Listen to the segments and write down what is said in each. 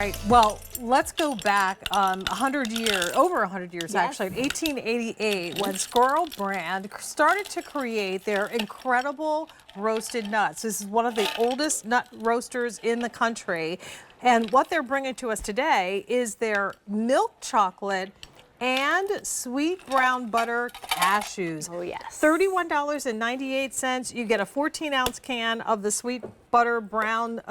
Right. Well, let's go back 100 years, over 100 years actually, in 1888, when Squirrel brand started to create their incredible roasted nuts. This is one of the oldest nut roasters in the country. And what they're bringing to us today is their milk chocolate and sweet brown butter cashews. Oh, yes. $31.98. You get a 14-ounce can of the sweet brown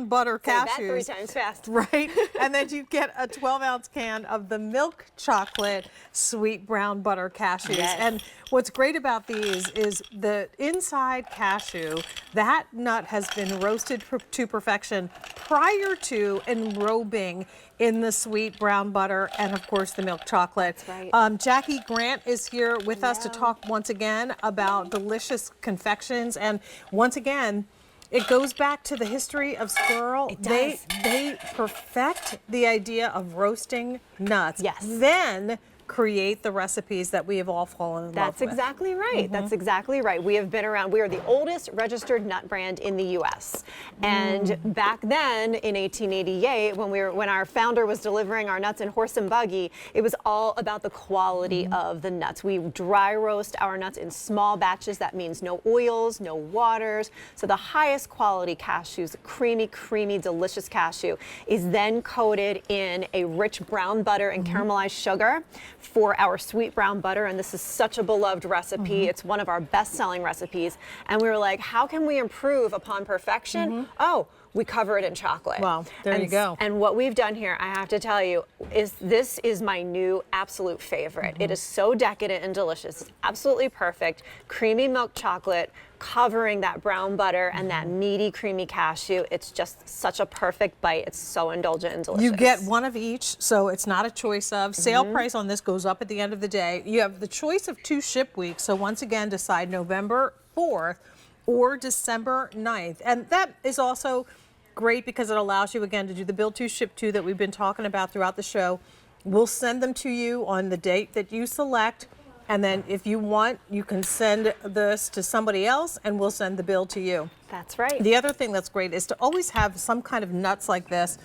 butter cashews. Say that 3 times fast. Right? And then you get a 12-ounce can of the milk chocolate sweet brown butter cashews. Yes. And what's great about these is the inside cashew, that nut has been roasted to perfection prior to enrobing in the sweet brown butter and, of course, the milk chocolate. That's right. Jackie Grant is here with us to talk once again about delicious confections. And once again, it goes back to the history of Squirrel. It does. They perfect the idea of roasting nuts. Yes. Then create the recipes that we have all fallen in love with. That's exactly right. That's exactly right. We have been around. We are the oldest registered nut brand in the U.S. And back then, in 1888, when our founder was delivering our nuts in horse and buggy, it was all about the quality of the nuts. We dry roast our nuts in small batches. That means no oils, no waters. So the highest quality cashews, creamy, delicious cashew, is then coated in a rich brown butter and caramelized sugar for our sweet brown butter, and this is such a beloved recipe. It's one of our best-selling recipes, and we were like, how can we improve upon perfection? Oh, we cover it in chocolate. Wow, there you go. And what we've done here, I have to tell you, is this is my new absolute favorite. It is so decadent and delicious. It's absolutely perfect. Creamy milk chocolate covering that brown butter and that meaty, creamy cashew. It's just such a perfect bite. It's so indulgent and delicious. You get one of each, so it's not a choice of. Sale price on this goes up at the end of the day. You have the choice of 2 ship weeks, so once again, decide November 4th or December 9th. And that is also great because it allows you, again, to do the build 2, ship 2 that we've been talking about throughout the show. We'll send them to you on the date that you select. And then if you want, you can send this to somebody else and we'll send the bill to you. That's right. The other thing that's great is to always have some kind of nuts like this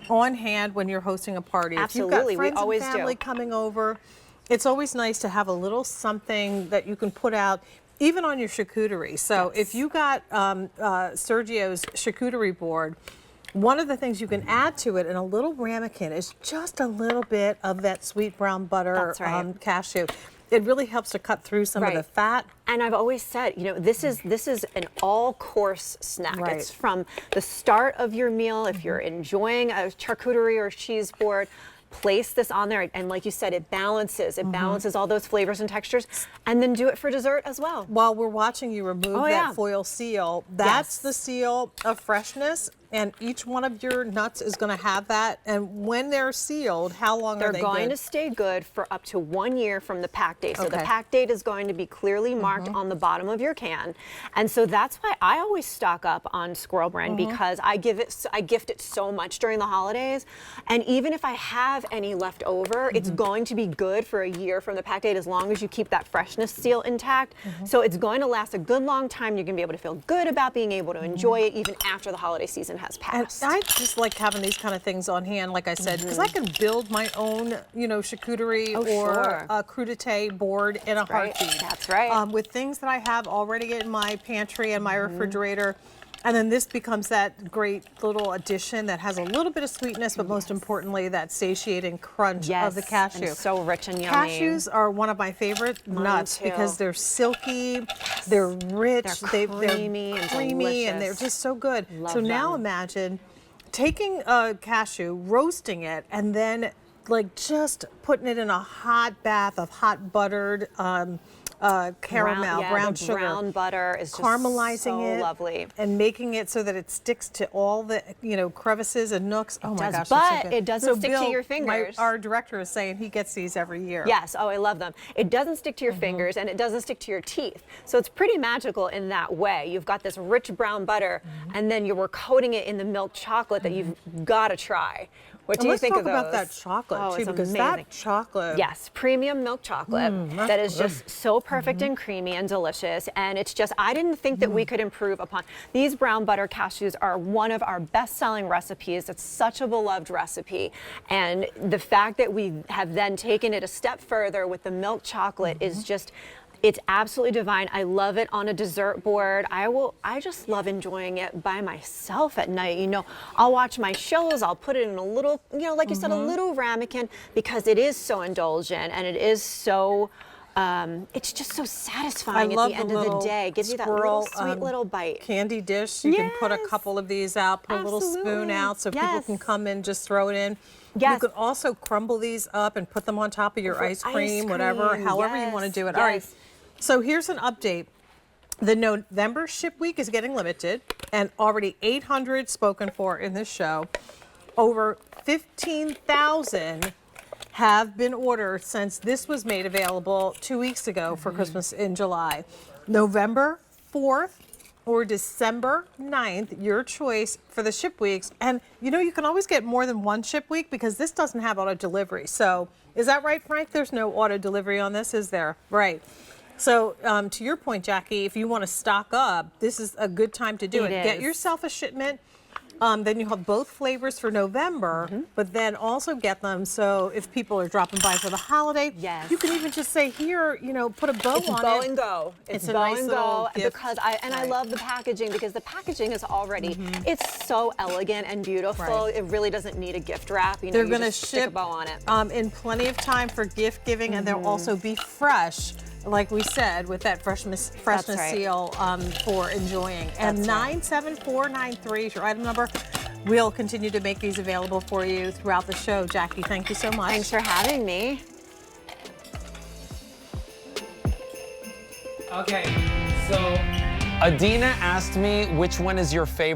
on hand when you're hosting a party. Absolutely, if you've got friends we always and family do. coming over, it's always nice to have a little something that you can put out even on your charcuterie. So if you got Sergio's charcuterie board, one of the things you can add to it in a little ramekin is just a little bit of that sweet brown butter That's right. cashew. It really helps to cut through some of the fat. And I've always said, you know, this is an all-course snack. Right. It's from the start of your meal. If you're enjoying a charcuterie or a cheese board, place this on there, and like you said, it balances. It balances all those flavors and textures, and then do it for dessert as well. While we're watching you remove that foil seal, that's the seal of freshness, and each one of your nuts is going to have that. And when they're sealed, how long are they good? They're going to stay good for up to 1 year from the pack date. So the pack date is going to be clearly marked on the bottom of your can. And so that's why I always stock up on Squirrel brand, because I gift it so much during the holidays. And even if I have any left over, it's going to be good for a year from the pack date as long as you keep that freshness seal intact. So it's going to last a good long time. You're going to be able to feel good about being able to enjoy it even after the holiday season has passed. And I just like having these kind of things on hand, like I said, because I can build my own, you know, charcuterie or a crudité board in a heartbeat. That's right. With things that I have already in my pantry and my refrigerator. And then this becomes that great little addition that has a little bit of sweetness, but most importantly, that satiating crunch of the cashew. And so rich and yummy. Cashews are one of my favorite nuts because they're silky, they're rich, they're creamy, and they're just so good. Love so now them. imagine taking a cashew, roasting it, and then like just putting it in a hot bath of hot buttered caramel, brown sugar. Brown butter is just caramelizing so it, lovely, and making it so that it sticks to all the crevices and nooks. Oh my gosh, but so good. it doesn't stick Bill, to your fingers. Our director is saying he gets these every year. Yes, oh, I love them. It doesn't stick to your fingers, and it doesn't stick to your teeth. So it's pretty magical in that way. You've got this rich brown butter, and then we're coating it in the milk chocolate that you've got to try. What do you think of those? Let's talk about that chocolate too, because amazing. that chocolate. Yes, premium milk chocolate that is just so perfect and creamy and delicious. And it's just, I didn't think that we could improve upon. These brown butter cashews are one of our best-selling recipes. It's such a beloved recipe. And the fact that we have then taken it a step further with the milk chocolate is just, it's absolutely divine. I love it on a dessert board. I just love enjoying it by myself at night. You know, I'll watch my shows, I'll put it in a little, you know, like you said, a little ramekin, because it is so indulgent and it is so, it's just so satisfying at the end of the day. Gives you that little sweet little bite. Candy dish. You can put a couple of these out, put a little spoon out so people can come in, just throw it in. Yes. You could also crumble these up and put them on top of your ice cream, whatever, however you want to do it. All right. So here's an update. The November ship week is getting limited, and already 800 spoken for in this show. Over 15,000 have been ordered since this was made available 2 weeks ago for Christmas in July. November 4th or December 9th, your choice for the ship weeks. And you know, you can always get more than one ship week because this doesn't have auto delivery. So is that right, Frank? There's no auto delivery on this, is there? Right. So to your point, Jackie, if you want to stock up, this is a good time to do it. Get yourself a shipment. Then you have both flavors for November, but then also get them so if people are dropping by for the holiday, you can even just say here, you know, put a bow on it. It's bow and go. It's a bow nice and go gift. because I love the packaging, because the packaging is already, it's so elegant and beautiful. It really doesn't need a gift wrap. You know, They're going to stick a ship bow on it. in plenty of time for gift giving, and they'll also be fresh. Like we said, with that freshness seal for enjoying. And 97493 is your item number. We'll continue to make these available for you throughout the show. Jackie, thank you so much. Thanks for having me. Okay, so Adina asked me which one is your favorite.